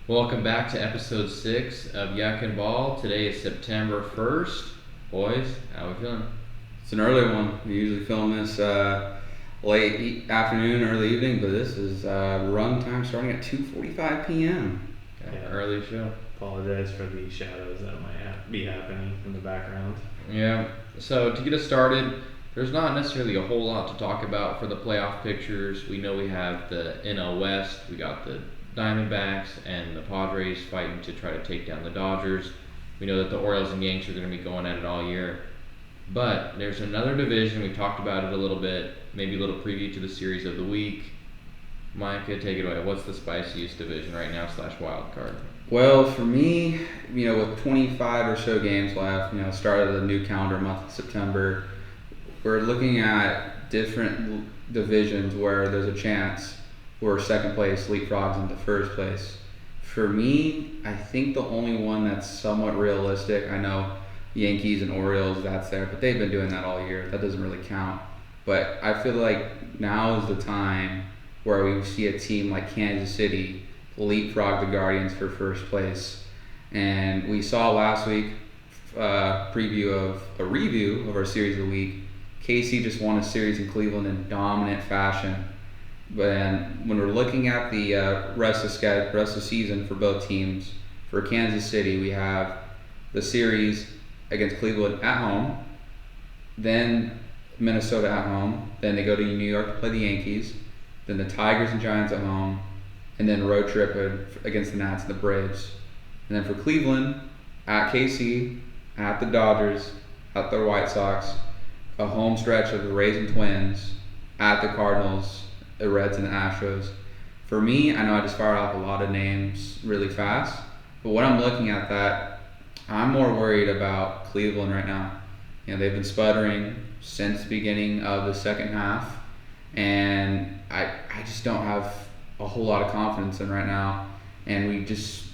Welcome back to episode 6 of Yuckin Ball. Today is September 1st. Boys, how we feeling? It's an early one. We usually film this late afternoon, early evening, but this is run time starting at 2:45 p.m. Early show. Apologize for the shadows that might be happening in the background. Yeah, so to get us started, there's not necessarily a whole lot to talk about for the playoff pictures. We know we have the NL West. We got the Diamondbacks and the Padres fighting to try to take down the Dodgers. We know that the Orioles and Yanks are going to be going at it all year. But there's another division. We talked about it a little bit, maybe a little preview to the series of the week. Micah, take it away. What's the spiciest division right now / wild card? Well, for me, with 25 or so games left, start of the new calendar month of September, we're looking at different divisions where there's a chance where second place leapfrogs into first place. For me, I think the only one that's somewhat realistic, I know Yankees and Orioles, that's there, but they've been doing that all year. That doesn't really count. But I feel like now is the time where we see a team like Kansas City leapfrog the Guardians for first place. And we saw last week a review of our series of the week. KC just won a series in Cleveland in dominant fashion. But when we're looking at the rest of the season for both teams, for Kansas City, we have the series against Cleveland at home, then Minnesota at home, then they go to New York to play the Yankees, then the Tigers and Giants at home, and then road trip against the Nats and the Braves. And then for Cleveland, at KC, at the Dodgers, at the White Sox, a home stretch of the Rays and Twins, at the Cardinals, the Reds and the Astros. For me, I know I just fired off a lot of names really fast, but when I'm looking at that, I'm more worried about Cleveland right now. They've been sputtering since the beginning of the second half, and I just don't have a whole lot of confidence in right now. And we just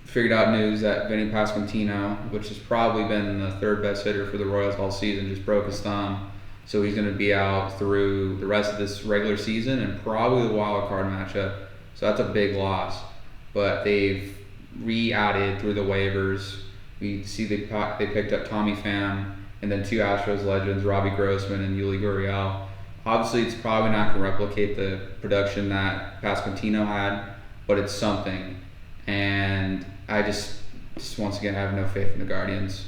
figured out news that Vinny Pasquantino, which has probably been the third best hitter for the Royals all season, just broke his thumb. So he's going to be out through the rest of this regular season and probably the wild card matchup. So that's a big loss. But they've re-added through the waivers. We see they picked up Tommy Pham and then two Astros legends, Robbie Grossman and Yuli Gurriel. Obviously, it's probably not going to replicate the production that Pasquantino had, but it's something. And I just once again have no faith in the Guardians.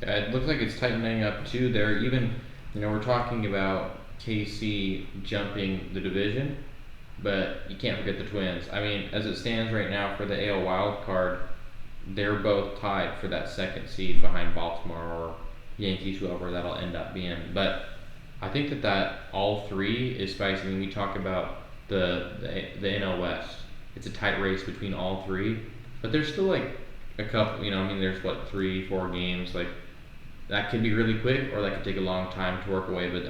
Yeah, it looks like it's tightening up too. They're even, we're talking about KC jumping the division, but you can't forget the Twins. I mean, as it stands right now for the AL wild card, they're both tied for that second seed behind Baltimore or Yankees, whoever that'll end up being. But I think that all three is spicy. I mean, we talk about the NL West. It's a tight race between all three, but there's still like a couple. There's 3-4 games like. That could be really quick, or that could take a long time to work away. But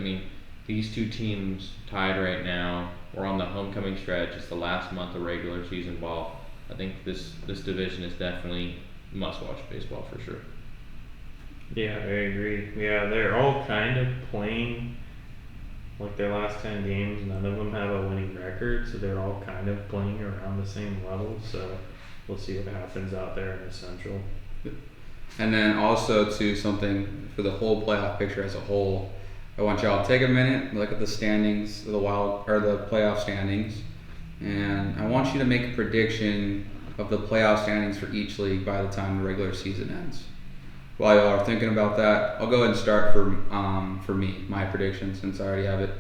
these two teams tied right now. We're on the homecoming stretch. It's the last month of regular season ball. I think this division is definitely must-watch baseball for sure. Yeah, I agree. Yeah, they're all kind of playing like their last 10 games. None of them have a winning record, so they're all kind of playing around the same level. So we'll see what happens out there in the Central. And then also to something for the whole playoff picture as a whole, I want y'all to take a minute, look at the standings, the playoff standings, and I want you to make a prediction of the playoff standings for each league by the time the regular season ends. While y'all are thinking about that, I'll go ahead and start for me, my prediction, since I already have it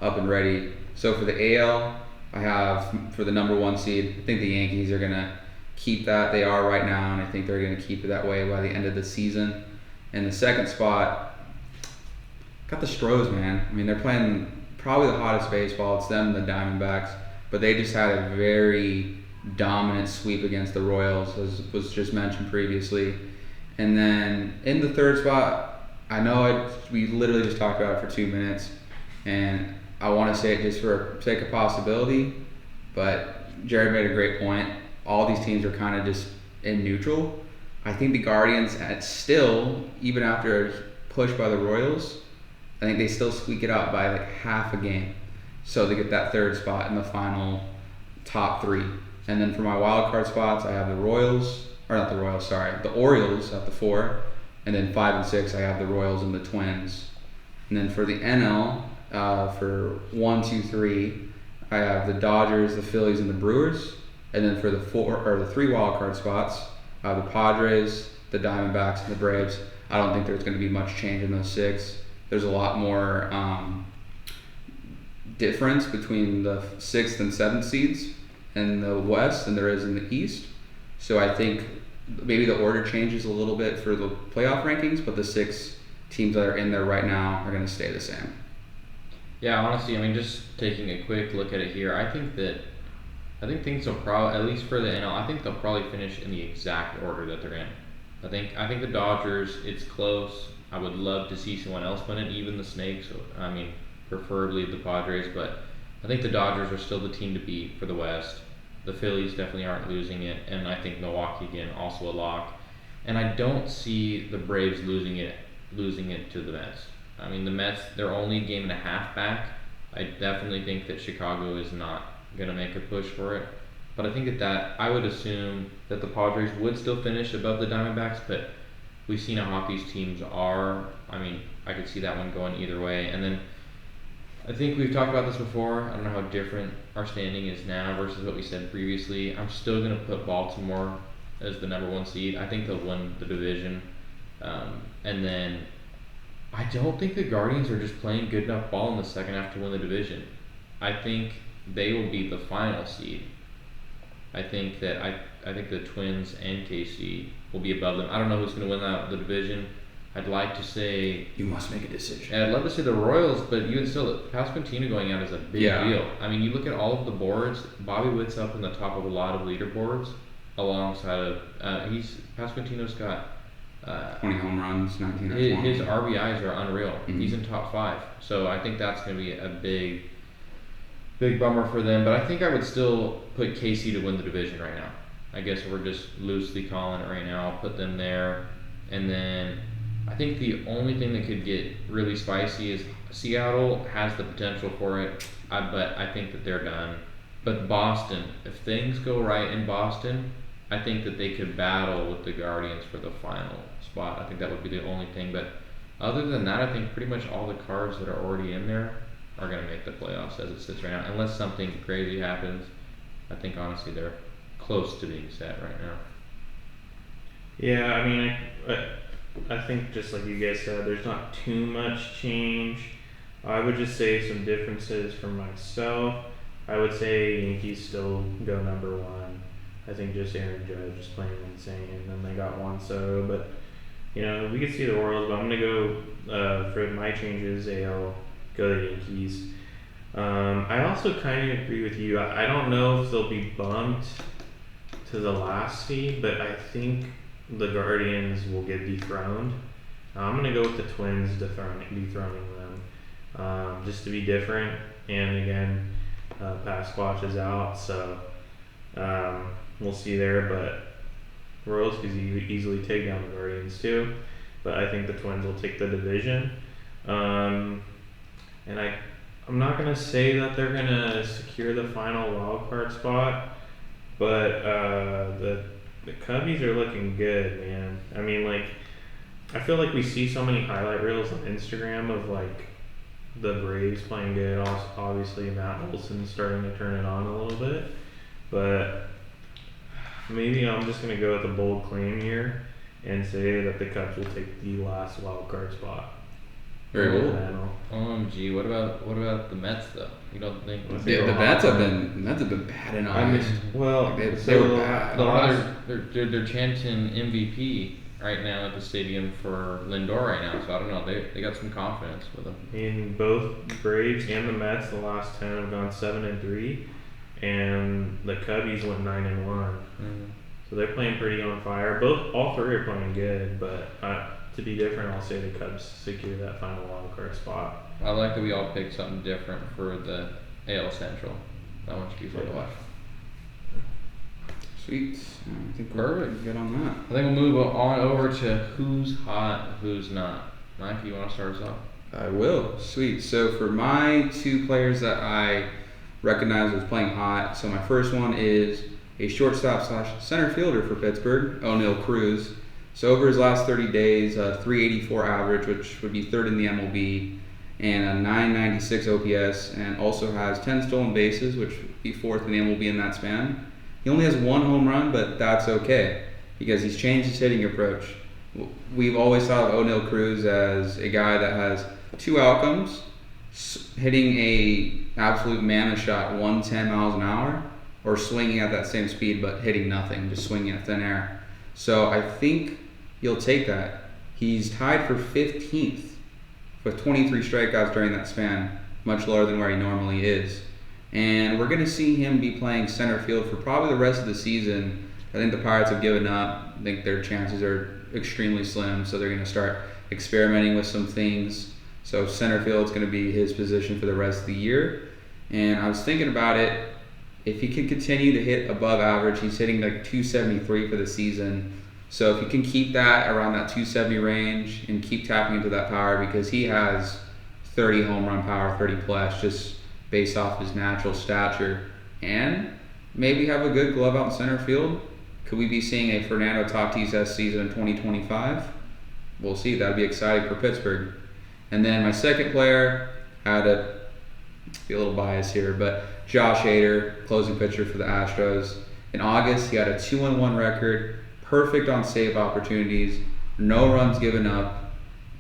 up and ready. So for the AL, I have for the number 1 seed, I think the Yankees are gonna keep that. They are right now, and I think they're going to keep it that way by the end of the season. In the second spot, got the Stros, man. I mean, they're playing probably the hottest baseball. It's them, the Diamondbacks, but they just had a very dominant sweep against the Royals, as was just mentioned previously. And then in the third spot, I know we literally just talked about it for 2 minutes, and I want to say it just for sake of possibility, but Jared made a great point. All these teams are kind of just in neutral. I think the Guardians even after a push by the Royals, I think they still squeak it out by like half a game. So they get that third spot in the final top 3. And then for my wild card spots, I have the Royals, or not the Royals, sorry, the Orioles at the 4. And then 5 and 6, I have the Royals and the Twins. And then for the NL, for 1, 2, 3, I have the Dodgers, the Phillies, and the Brewers. And then for the 3 wild card spots, I have the Padres, the Diamondbacks, and the Braves. I don't think there's going to be much change in those 6. There's a lot more difference between the 6th and 7th seeds in the West than there is in the East. So I think maybe the order changes a little bit for the playoff rankings, but the 6 teams that are in there right now are going to stay the same. Yeah, honestly, I mean, just taking a quick look at it here, I think things will probably, at least for the NL, I think they'll probably finish in the exact order that they're in. I think the Dodgers, it's close. I would love to see someone else win it, even the Snakes. I mean, preferably the Padres, but I think the Dodgers are still the team to beat for the West. The Phillies definitely aren't losing it, and I think Milwaukee again also a lock. And I don't see the Braves losing it to the Mets. I mean, the Mets, they're only a game and a half back. I definitely think that Chicago is not going to make a push for it. But I think that I would assume that the Padres would still finish above the Diamondbacks, but we've seen how hot these teams are. I mean, I could see that one going either way. And then I think we've talked about this before. I don't know how different our standing is now versus what we said previously. I'm still going to put Baltimore as the number 1 seed. I think they'll win the division. And then I don't think the Guardians are just playing good enough ball in the second half to win the division. I think they will be the final seed. I think the Twins and KC will be above them. I don't know who's going to win the division. I'd like to say You must make a decision. I'd love to say the Royals, but even still, Pasquantino going out is a big deal. I mean, you look at all of the boards. Bobby Witt's up in the top of a lot of leaderboards, alongside of Pasquantino's got 20 home runs, 19 or 20. his RBIs are unreal. Mhm. He's in top 5, so I think that's going to be a big bummer for them. But I think I would still put KC to win the division right now. I guess we're just loosely calling it right now. I'll put them there, and then I think the only thing that could get really spicy is Seattle has the potential for it, but I think that they're done. But Boston, if things go right in Boston, I think that they could battle with the Guardians for the final spot. I think that would be the only thing. But other than that, I think pretty much all the cards that are already in there are going to make the playoffs as it sits right now. Unless something crazy happens, I think honestly they're close to being set right now. Yeah, I mean, I think just like you guys said, there's not too much change. I would just say some differences for myself. I would say Yankees still go number 1. I think just Aaron Judge is playing insane, and then they got Juan Soto. But we could see the Orioles. But I'm gonna go for my changes. AL go the Yankees. I also kind of agree with you. I don't know if they'll be bumped to the last seed, but I think the Guardians will get dethroned. I'm going to go with the Twins dethroning them, just to be different. And again, Pasquatch is out, so we'll see there. But Royals could easily take down the Guardians too. But I think the Twins will take the division. And I'm not going to say that they're going to secure the final wild card spot, but the Cubbies are looking good, man. I mean, I feel like we see so many highlight reels on Instagram of the Braves playing good. Also, obviously, Matt Olson's starting to turn it on a little bit, but maybe I'm just gonna go with a bold claim here and say that the Cubs will take the last wild card spot. Very cool. OMG, what about the Mets though? You don't think The Mets have been bad in August. They were bad. They're chanting MVP right now at the stadium for Lindor right now, so I don't know. They got some confidence with them. In both Braves and the Mets, the last 10 have gone 7-3, and the Cubbies went 9-1. Mm-hmm. So they're playing pretty on fire. All three are playing good, but to be different, I'll say the Cubs secure that final wild card spot. I like that we all picked something different for the AL Central. That one should be fun to watch. Sweet. I think we're good on that. I think we'll move on over to who's hot, who's not. Mike, you want to start us off? I will. Sweet. So for my 2 players that I recognize as playing hot, so my first one is a shortstop / center fielder for Pittsburgh, O'Neal Cruz. So over his last 30 days, 384 average, which would be third in the MLB, and a 996 OPS, and also has 10 stolen bases, which would be fourth in the MLB in that span. He only has one home run, but that's okay because he's changed his hitting approach. We've always thought of O'Neal Cruz as a guy that has two outcomes: hitting a absolute mammoth shot 110 miles an hour, or swinging at that same speed but hitting nothing, just swinging at thin air. So I think he'll take that. He's tied for 15th with 23 strikeouts during that span, much lower than where he normally is. And we're going to see him be playing center field for probably the rest of the season. I think the Pirates have given up. I think their chances are extremely slim, so they're going to start experimenting with some things. So center field is going to be his position for the rest of the year. And I was thinking about it. If he can continue to hit above average, he's hitting like 273 for the season. So if he can keep that around that 270 range and keep tapping into that power, because he has 30 home run power, 30 plus, just based off his natural stature, and maybe have a good glove out in center field. Could we be seeing a Fernando Tatis season in 2025? We'll see. That'd be exciting for Pittsburgh. And then my second player had to be a little biased here, but Josh Hader, closing pitcher for the Astros. In August, he had a 2-1 record, perfect on save opportunities, no runs given up,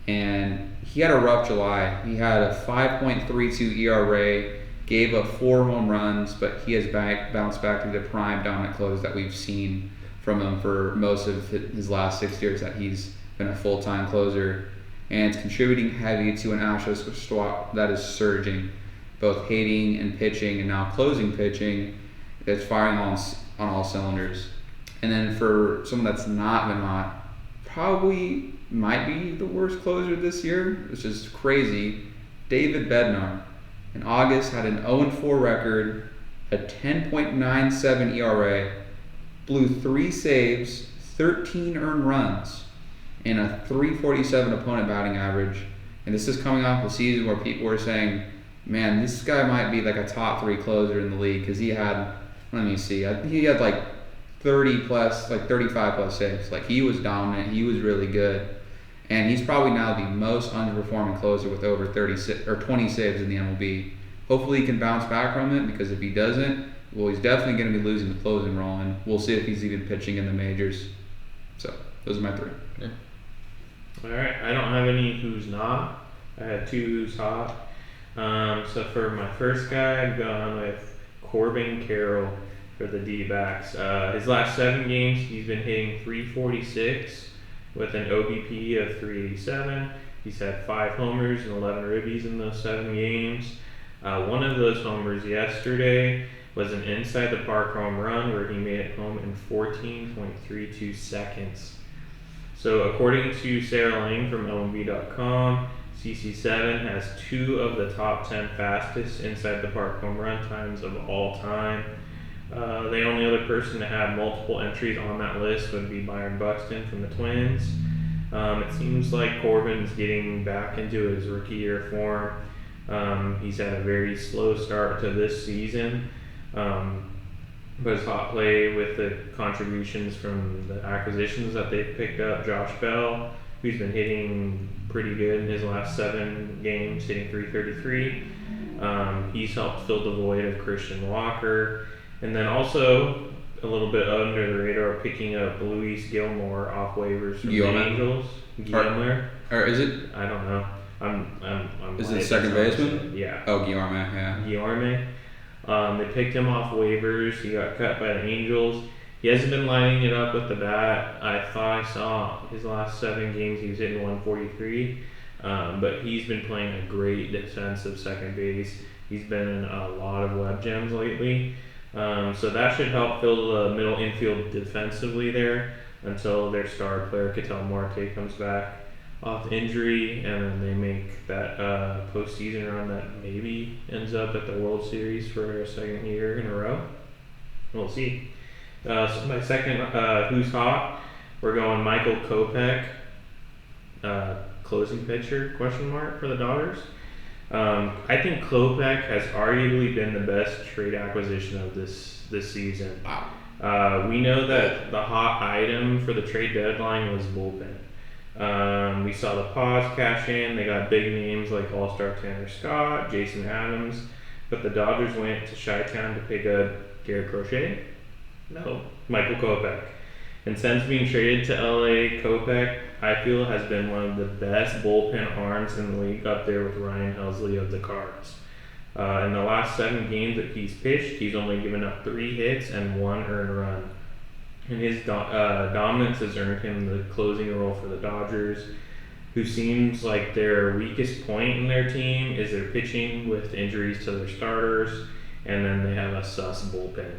and he had a rough July. He had a 5.32 ERA, gave up 4 home runs, but he has bounced back to the prime dominant close that we've seen from him for most of his last 6 years that he's been a full-time closer. And it's contributing heavy to an Astros squad that is surging, both hitting and pitching, and now closing pitching that's firing on all cylinders. And then for someone that's not been hot, probably might be the worst closer this year, which is crazy, David Bednar. In August, had an 0-4 record, a 10.97 ERA, blew 3 saves, 13 earned runs, and a 347 opponent batting average. And this is coming off a season where people were saying, man, this guy might be like a top 3 closer in the league, because he had, let me see, he had like 30 plus, like 35 plus saves. Like, he was dominant, he was really good. And he's probably now the most underperforming closer with over 30 or 20 saves in the MLB. Hopefully he can bounce back from it, because if he doesn't, well, he's definitely going to be losing the closing role, and we'll see if he's even pitching in the majors. So those are my 3. Yeah. All right, I don't have any who's not. I had 2 who's hot. So for my first guy, I've gone with Corbin Carroll for the D-backs. His last 7 games, he's been hitting 346 with an OBP of 387. He's had 5 homers and 11 ribbies in those 7 games. One of those homers yesterday was an inside the park home run where he made it home in 14.32 seconds. So according to Sarah Lane from MLB.com, CC7 has 2 of the top 10 fastest inside the park home run times of all time. The only other person to have multiple entries on that list would be Byron Buxton from the Twins. It seems like Corbin's getting back into his rookie year form. He's had a very slow start to this season, but his hot play with the contributions from the acquisitions that they've picked up, Josh Bell, who's been hitting pretty good in his last 7 games, hitting 333. He's helped fill the void of Christian Walker. And then also, a little bit under the radar, picking up Luis Gilmore off waivers from the Angels. Gilmore. Or is it? I don't know. I'm is it second baseman? Yeah. Oh, Guillorme, yeah. Guillorme. They picked him off waivers. He got cut by the Angels. He hasn't been lining it up with the bat. I thought I saw his last 7 games he was hitting 143, but he's been playing a great defensive second base. He's been in a lot of web gems lately. So that should help fill the middle infield defensively there until their star player, Ketel Marte, comes back off injury, and then they make that postseason run that maybe ends up at the World Series for a second year in a row. We'll see. So my second who's hot, we're going Michael Kopech, closing pitcher, question mark, for the Dodgers. I think Kopech has arguably been the best trade acquisition of this season. Wow. We know that the hot item for the trade deadline was bullpen. We saw the Paws cash in. They got big names like All-Star Tanner Scott, Jason Adams, but the Dodgers went to Chi-Town to pick up Garrett Crochet? No, Michael Kopech. And since being traded to LA, Kopech, I feel, has been one of the best bullpen arms in the league, up there with Ryan Helsley of the Cards. In the last 7 games that he's pitched, he's only given up 3 hits and 1 earned run. And his dominance has earned him the closing role for the Dodgers, who seems like their weakest point in their team is their pitching with injuries to their starters, and then they have a sus bullpen.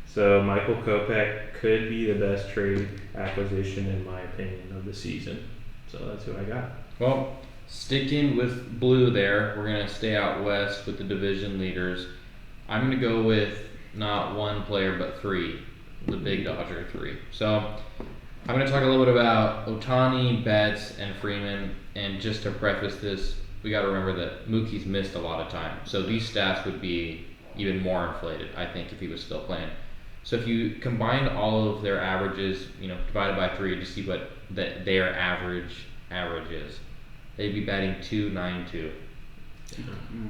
So Michael Kopech could be the best trade acquisition, in my opinion, of the season. So that's who I got. Well, sticking with blue there, we're going to stay out west with the division leaders. I'm going to go with not one player but 3, the big Dodger 3. So I'm going to talk a little bit about Ohtani, Betts, and Freeman. And just to preface this, we got to remember that Mookie's missed a lot of time. So these stats would be even more inflated, I think, if he was still playing. So if you combine all of their averages, divided by 3 to see what their average is, they'd be batting .292.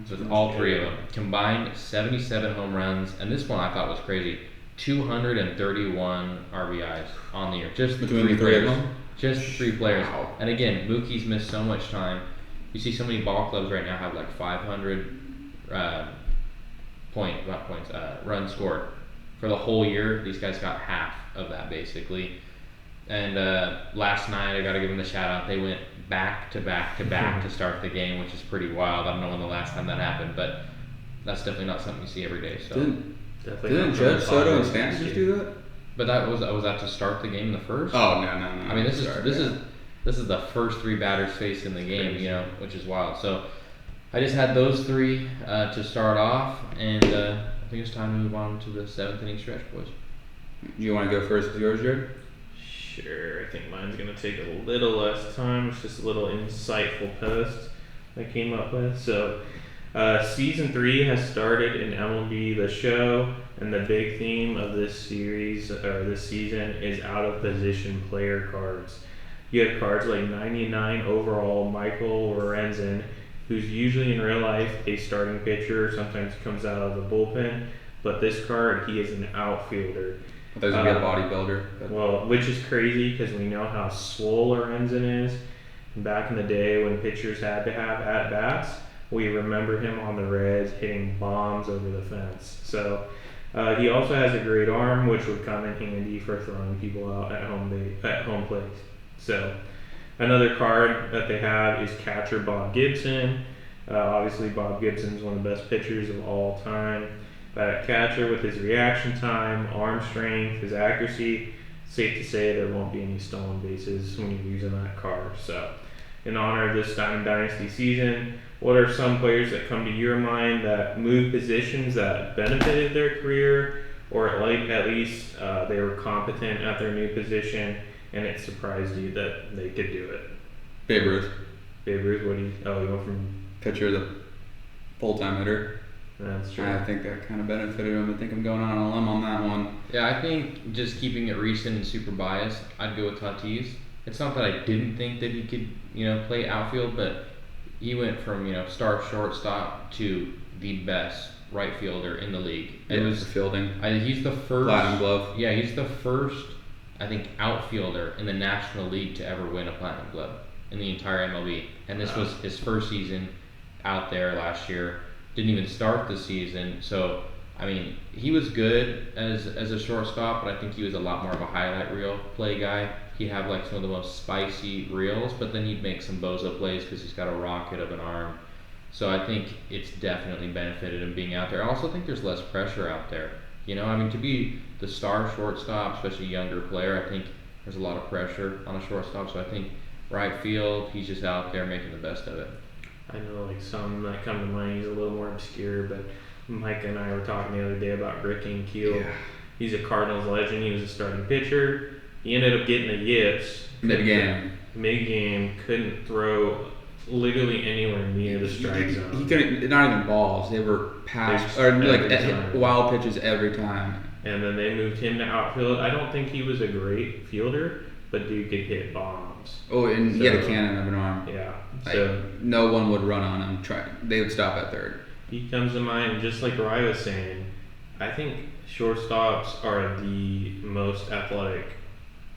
With all 3 of them combined, 77 home runs, and this one I thought was crazy: 231 RBIs on the year, just between the 3 the 3 of players. them. Just 3 players. Wow. And again, Mookie's missed so much time. You see so many ball clubs right now have like 500 runs scored for the whole year. These guys got half of that basically. And last night, I got to give them the shout out. They went back to back to back to start the game, which is pretty wild. I don't know when the last time that happened, but that's definitely not something you see every day. So Didn't Judge Soto and Stanton just do that? But that was that to start the game in the first? Oh no. I mean, this is the first 3 batters faced in the game, which is wild. So I just had those 3 to start off, and I think it's time to move on to the 7th inning stretch, boys. You want to go first with yours, Jared? Sure, I think mine's going to take a little less time. It's just a little insightful post I came up with. So, Season 3 has started in MLB The Show, and the big theme of this series, or this season, is out-of-position player cards. You have cards like 99 overall Michael Lorenzen, who's usually in real life a starting pitcher, sometimes comes out of the bullpen, but this card, he is an outfielder. There's a good bodybuilder. Well, which is crazy because we know how swole Lorenzen is. And back in the day when pitchers had to have at-bats, we remember him on the Reds hitting bombs over the fence. So he also has a great arm, which would come in handy for throwing people out at home plate. So another card that they have is catcher Bob Gibson. Obviously, Bob Gibson's one of the best pitchers of all time. But at catcher, with his reaction time, arm strength, his accuracy, safe to say there won't be any stolen bases when you're using that card. So, in honor of this Diamond Dynasty season, what are some players that come to your mind that moved positions that benefited their career, or at least they were competent at their new position, and it surprised you that they could do it? Babe Ruth. Babe Ruth, you went from Pitcher, the full-time hitter. That's true. I think that kind of benefited him. I think I'm going on a limb on that one. Yeah, I think just keeping it recent and super biased, I'd go with Tatis. It's not that I didn't think that he could, play outfield, but he went from, star shortstop to the best right fielder in the league. It was the fielding. He's the first. Platinum glove. Yeah, he's the first, I think, outfielder in the National League to ever win a platinum glove in the entire MLB. And this was his first season out there last year. Didn't even start the season, so I mean he was good as a shortstop, but I think he was a lot more of a highlight reel play guy. He'd have like some of the most spicy reels, but then he'd make some bozo plays because he's got a rocket of an arm. So I think it's definitely benefited him being out there. I also think there's less pressure out there. To be the star shortstop, especially a younger player, I think there's a lot of pressure on a shortstop. So I think right field, he's just out there making the best of it. I know some that come to mind, he's a little more obscure, but Mike and I were talking the other day about Rick Ankiel. Yeah. He's a Cardinals legend. He was a starting pitcher. He ended up getting the yips. Mid-game, couldn't throw literally anywhere near the strike zone. He couldn't, not even balls. They were passed, or like wild pitches every time. and then they moved him to outfield. I don't think he was a great fielder, but dude could hit bombs. Oh, and he had a So, cannon of an arm. Yeah. Like, So no one would run on him. They would stop at third. he comes to mind, and just like Rye was saying, I think shortstops are the most athletic,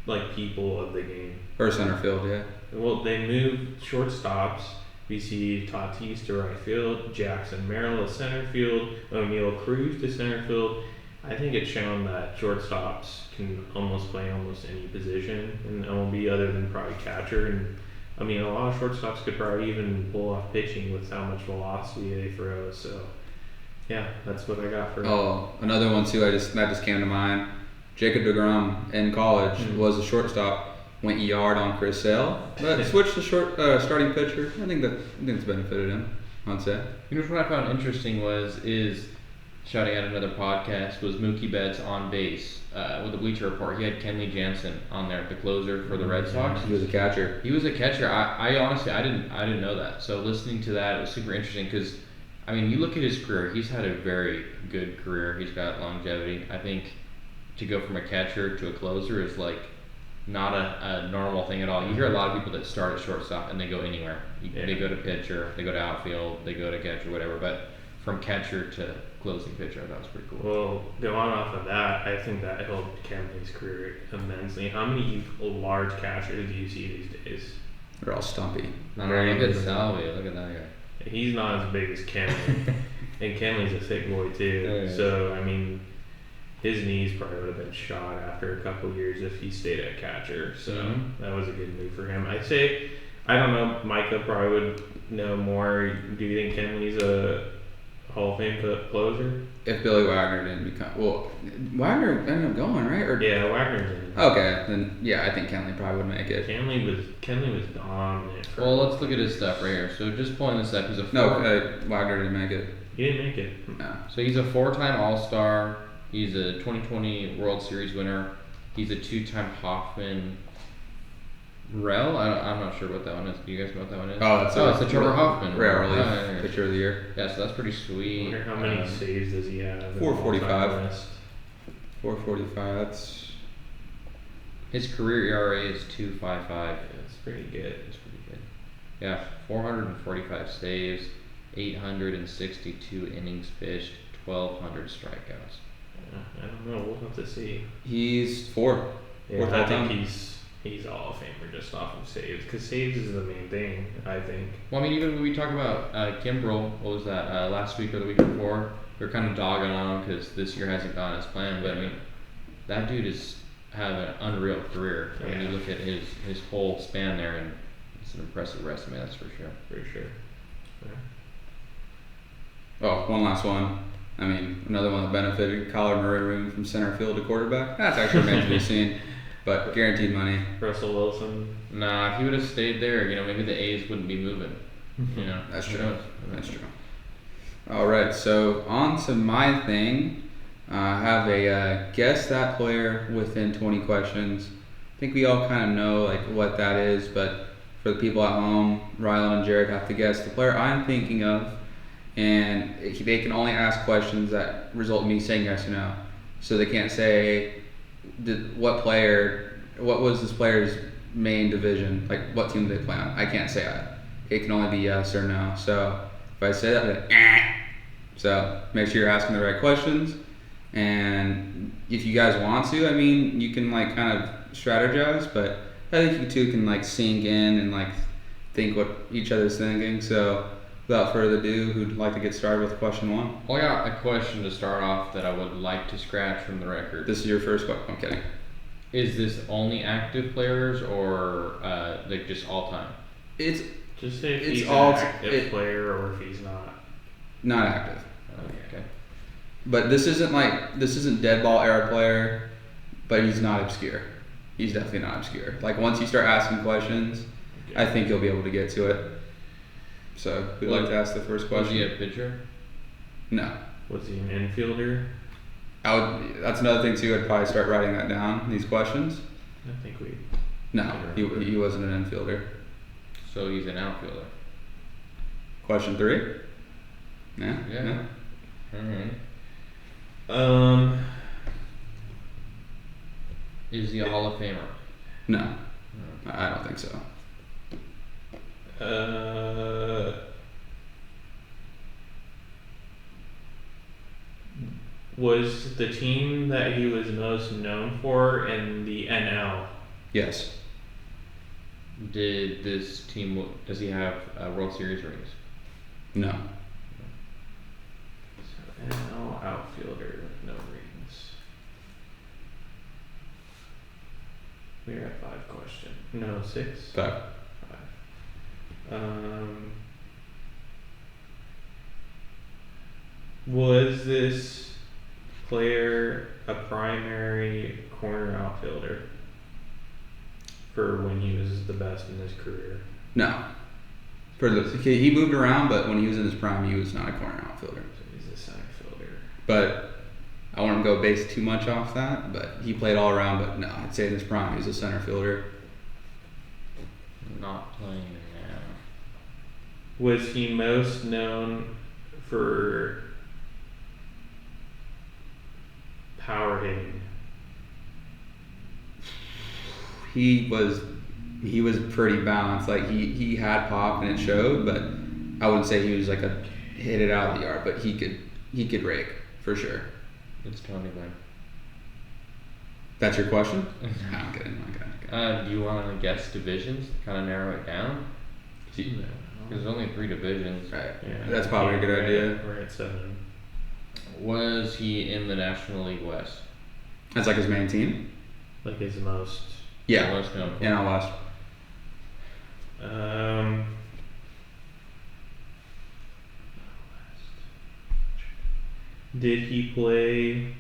like, people of the game. Or center field, yeah. Well, they moved shortstops. We see Tatis to right field, Jackson Merrill to center field, O'Neal Cruz to center field. I think it's shown that shortstops can almost play almost any position in MLB other than probably catcher. And I mean, a lot of shortstops could probably even pull off pitching with how much velocity they throw. So, yeah, that's what I got for. Oh, another one too. That just came to mind. Jacob DeGrom in college was a shortstop. Went yard on Chris Sale, but switched to starting pitcher. I think it's benefited him. I'd say. You know what I found interesting is shouting out another podcast was Mookie Betts on base with the Bleacher Report. He had Kenley Jansen on there, the closer for the Red Sox. He was a catcher. He was a catcher. I honestly I didn't know that. So listening to that, it was super interesting because, I mean, you look at his career. He's had a very good career. He's got longevity. I think to go from a catcher to a closer is like not a normal thing at all. You hear a lot of people that start at shortstop and they go anywhere. They go to pitcher, they go to outfield, they go to catcher, whatever. But from catcher to closing pitcher, I thought was pretty cool. Well, going off of that, I think that helped Kenley's career immensely. How many large catchers do you see these days? They're all stumpy. I don't know, look at Salvi. Look at that guy. He's not as big as Kenley, and Kenley's a thick boy too. Oh, yeah. So I mean, his knees probably would have been shot after a couple of years if he stayed at catcher. So that was a good move for him. I'd say, I don't know, Micah probably would know more. Do you think Kenley's a Hall of Fame closer? If Billy Wagner didn't become Wagner ended up going, right? Or Yeah, Wagner's in. okay, then yeah, I think Kenley probably would make it. Kenley was dominant. Well, let's look at his stuff right here. So just pulling this up, he's a No, Wagner didn't make it. He didn't make it. No. So he's a 4-time All-Star. He's a 2020 World Series winner. He's a 2-time Hoffman Rel. I'm not sure what that one is. Do you guys know what that one is? It's a Trevor Hoffman. Rare relief yeah. pitcher of the year. Yeah, so that's pretty I sweet. wonder how many saves does he have? 445. 445. That's His career ERA is 2.55. That's pretty good. It's pretty good. Yeah, 445 saves, 862 innings pitched, 1,200 strikeouts. I don't know. We'll have to see. he's fourth. Yeah, Fourth I all think time. he's Hall of Famer just off of saves, because saves is the main thing. I think. Well, I mean, even when we talk about Kimbrel, what was that, last week or the week before? They're kind of dogging on him because this year hasn't gone as planned. But I mean, that dude is have an unreal career. I mean, you look at his whole span there, and it's an impressive resume, that's for sure. For sure. Oh, one last one. I mean, another one that benefited Kyler Murray moving from center field to quarterback. That's actually remains to be seen, but guaranteed money. Russell Wilson. Nah, if he would have stayed there, maybe the A's wouldn't be moving. That's Who true. knows? That's true. All right, so on to my thing. I have a guess that player within 20 questions. I think we all kind of know like what that is, but for the people at home, Rylan and Jared have to guess the player I'm thinking of, and they can only ask questions that result in me saying yes or no. So they can't say what was this player's main division, like what team did they play on. I can't say that. It can only be yes or no. So if I say that, I'm like, eh. So make sure you're asking the right questions. And if you guys want to, I mean, you can like kind of strategize, but I think you two can like sink in and like think what each other's thinking. So without further ado, who'd like to get started with question one? Well, I got a question to start off that I would like to scratch from the record. This is your first question. I'm kidding. Is this only active players or like just all time? It's Just say if It's he's all- an active player or if he's not. not active. Okay. But this isn't dead ball era player, but he's not obscure. He's definitely not obscure. Like once you start asking questions, I think you'll be able to get to it. So who'd like to ask the first Was question? he a pitcher? No. Was he an infielder? That's another thing too. I'd probably start writing that down. These questions. I think we. No, he wasn't an infielder. So he's an outfielder. Question 3. Yeah. Yeah. No? Alright. Is he a Hall of Famer? No, I don't think so. Was the team that he was most known for in the NL? Yes. Did this team? Does he have World Series rings? No. So NL outfielder with no rings. We're at 5 questions. No, 6. 5. 5. Was this player a primary corner outfielder for when he was the best in his career? No. He moved around, but when he was in his prime, he was not a corner outfielder. So he's a center fielder. But I wouldn't go base too much off that. But he played all around. But no, I'd say in his prime, he was a center fielder. Not playing now. Was he most known for power hitting? He was pretty balanced. Like he had pop and it showed, but I wouldn't say he was like a hit it out of the yard. But he could rake for sure. It's Tony Gwynn. That's your question? No, I'm kidding. Do you want to guess divisions? Kind of narrow it down. Because there's only 3 divisions. Right. Yeah, That's probably a good idea. We're at 7. Was he in the National League West? That's like his main team. Like his most. Yeah. West known for? NL West. Did he play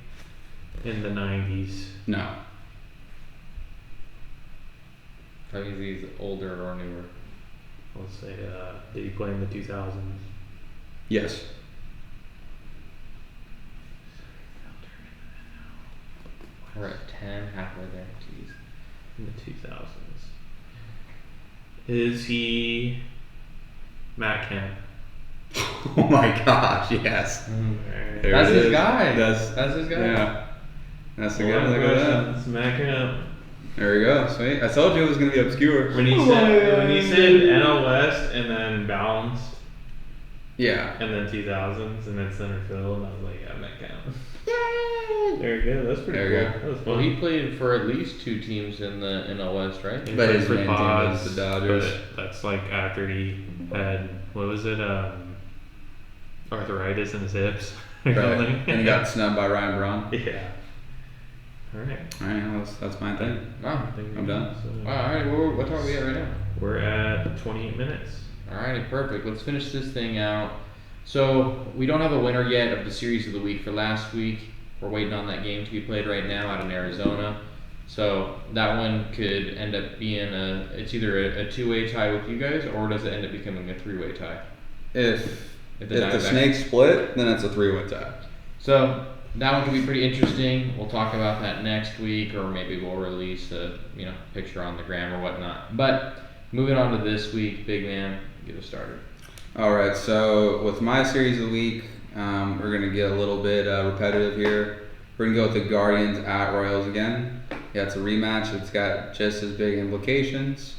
in the 90s? No. That means he's older or newer. Let's say, did he play in the 2000s? Yes. We're at 10, halfway there. Jeez. In the 2000s. Is he Matt Kemp? Oh my gosh! Yes. There That's it his is. guy. That's his guy. Yeah. That's the guy. One Look at that. question. Matt Kemp. There we go. Sweet. I told you it was gonna be obscure. When he said NL West and then balanced Yeah. and then 2000s and then center field, and I was like, yeah, Matt Kemp. Yay! There you go. That's pretty There you cool. go. That was fun. Well, he played for at least 2 teams in the NL West, right? He But played his for main team Pods, was the Dodgers. but that's like after he had, what was it, arthritis in his hips or Right. something. And he got snubbed by Ryan Braun. Yeah. Alright. All right. Well, that's my thing. Wow. I'm done. Alright, what time are we at right now? We're at 28 minutes. Alrighty, perfect. Let's finish this thing out. So, we don't have a winner yet of the Series of the Week for last week. We're waiting on that game to be played right now out in Arizona. So, that one could end up being it's either a 2-way tie with you guys, or does it end up becoming a 3-way tie? If the the Diamondbacks- Snakes split, then it's a 3-way tie. So, that one could be pretty interesting. We'll talk about that next week, or maybe we'll release a picture on the gram or whatnot. But moving on to this week, big man, get us started. All right. So with my series of the week, we're gonna get a little bit repetitive here. We're gonna go with the Guardians at Royals again. Yeah, it's a rematch. It's got just as big implications.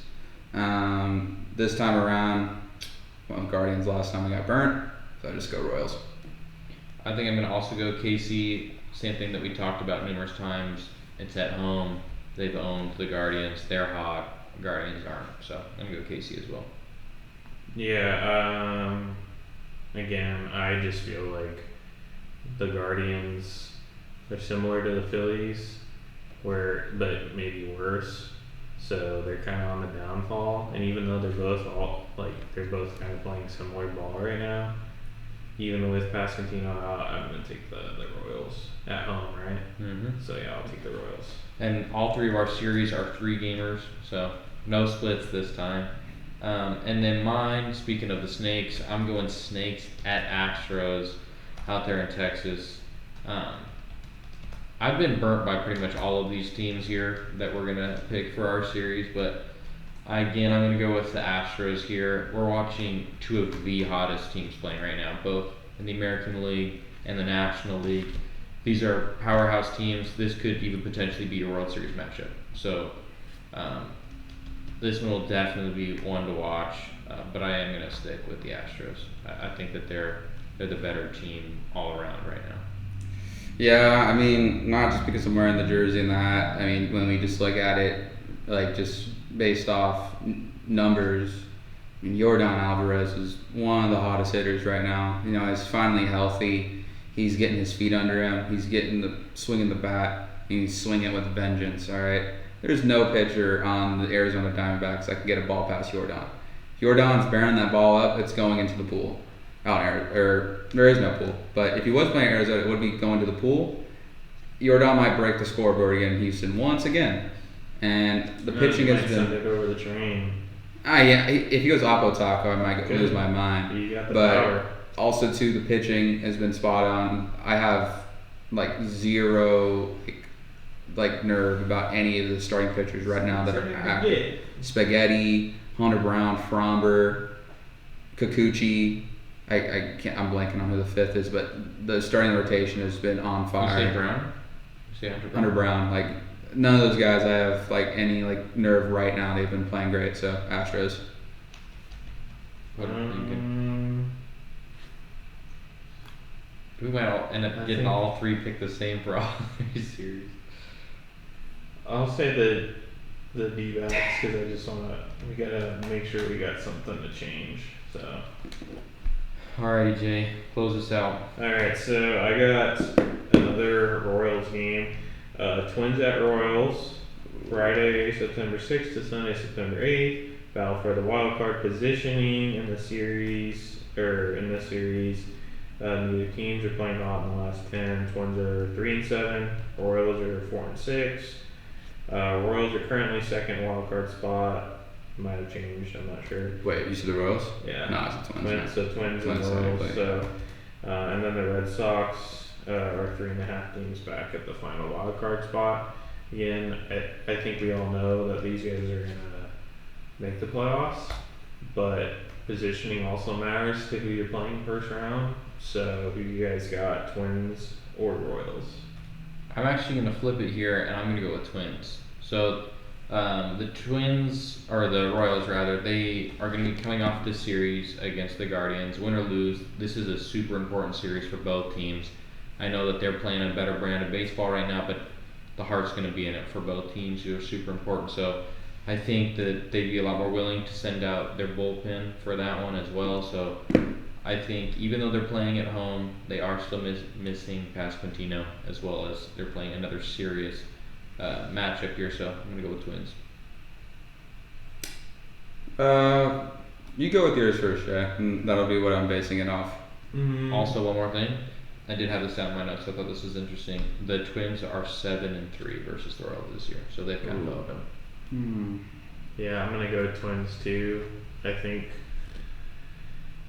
This time around, well, Guardians last time we got burnt, so I just go Royals. I think I'm going to also go KC. Same thing that we talked about numerous times. It's at home. They've owned the Guardians. They're hot. Guardians aren't. So I'm going to go KC as well. Yeah, again, I just feel like the Guardians are similar to the Phillies, but maybe worse. So they're kind of on the downfall, and even though they're both kind of playing similar ball right now, even with Pasquantino out, I'm gonna take the Royals at home, right? Mm-hmm. So yeah, I'll take the Royals. And all 3 of our series are 3 gamers, so no splits this time. And then mine, speaking of the Snakes, I'm going Snakes at Astros out there in Texas. I've been burnt by pretty much all of these teams here that we're gonna pick for our series, but I'm gonna go with the Astros here. We're watching 2 of the hottest teams playing right now, both in the American League and the National League. these are powerhouse teams. This could even potentially be a World Series matchup. So this one will definitely be one to watch. But I am going to stick with the Astros. I think that they're the better team all around right now. Yeah, I mean, not just because I'm wearing the jersey and that. I mean, when we just look at it, like just based off numbers, I mean, Yordan Alvarez is one of the hottest hitters right now. You know, he's finally healthy. He's getting his feet under him. He's getting the swinging the bat. And he's swinging with vengeance. All right. There's no pitcher on the Arizona Diamondbacks that can get a ball past Yordan. Jordan's bearing that ball up. It's going into the pool. Or there is no pool. But if he was playing Arizona, it would be going to the pool. Jordan might break the scoreboard again in Houston once again. And the pitching has been. Send it over the train. Yeah. If he goes Oppo Taco, I might lose my mind. You got the but power. Also, too, the pitching has been spot on. I have like zero like nerve about any of the starting pitchers right now that are active. Spaghetti, Hunter Brown, Fromber, Kikuchi. I can't. I'm blanking on who the fifth is, but the starting rotation has been on fire. You say Brown? You say Hunter Brown. Like none of those guys I have like any like nerve right now. They've been playing great. So Astros. What are you thinking? We might all end up getting all three pick the same for all three series. I'll say the D-backs because I just want to. We gotta make sure we got something to change. So. Alrighty, Jay, close us out. Alright, so I got another Royals game. Twins at Royals, Friday, September 6th to Sunday, September 8th. Battle for the wild card positioning in the series, neither teams are playing hot in the last 10. Twins are 3-7. Royals are 4-6. Royals are currently second wild card spot. Might have changed. I'm not sure. Wait, you said the Royals? Yeah. No, it's the Twins. So Twins and Royals. So, and then the Red Sox are 3.5 teams back at the final wild card spot. Again, I think we all know that these guys are gonna make the playoffs, but positioning also matters to who you're playing first round. So who you guys got, Twins or Royals? I'm actually going to flip it here, and I'm going to go with Twins. So the Twins, or the Royals rather, they are going to be coming off this series against the Guardians. Win or lose, this is a super important series for both teams. I know that they're playing a better brand of baseball right now, but the heart's going to be in it for both teams who are super important. So I think that they'd be a lot more willing to send out their bullpen for that one as well. So I think even though they're playing at home, they are still missing Pasquantino, as well as they're playing another serious matchup here. So I'm going to go with Twins. You go with yours first, Jay, and that'll be what I'm basing it off. Mm-hmm. Also, one more thing. I did have this down in my notes. I thought this was interesting. The Twins are 7-3 versus the Royals this year, so they've kind of opened. Yeah, I'm gonna go Twins too. I think,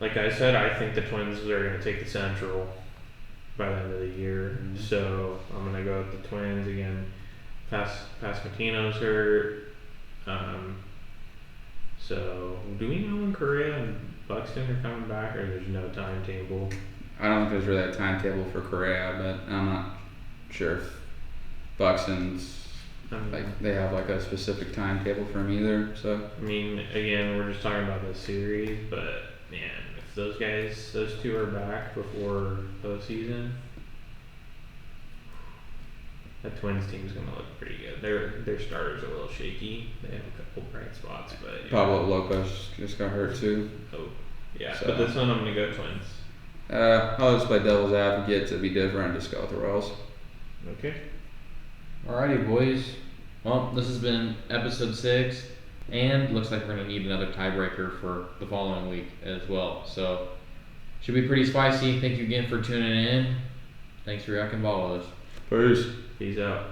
like I said, I think the Twins are gonna take the Central by the end of the year. Mm-hmm. So I'm gonna go with the Twins again. Pasquantino's hurt. So do we know when Correa and Buxton are coming back, or there's no timetable? I don't think there's really a timetable for Correa, but I'm not sure if Buxton's like they have like a specific timetable for him either. So I mean, again, we're just talking about this series, but man, if those two are back before postseason, that Twins team's gonna look pretty good. Their starters are a little shaky. They have a couple bright spots, but yeah. Pablo Lopez just got hurt too. Oh, yeah. So, but this one I'm gonna go Twins. I'll just play devil's advocate to be different and just go with the Royals. Okay. Alrighty, boys. Well, this has been episode 6, and looks like we're going to need another tiebreaker for the following week as well. So, should be pretty spicy. Thank you again for tuning in. Thanks for Yuckin Boys. Peace. Peace out.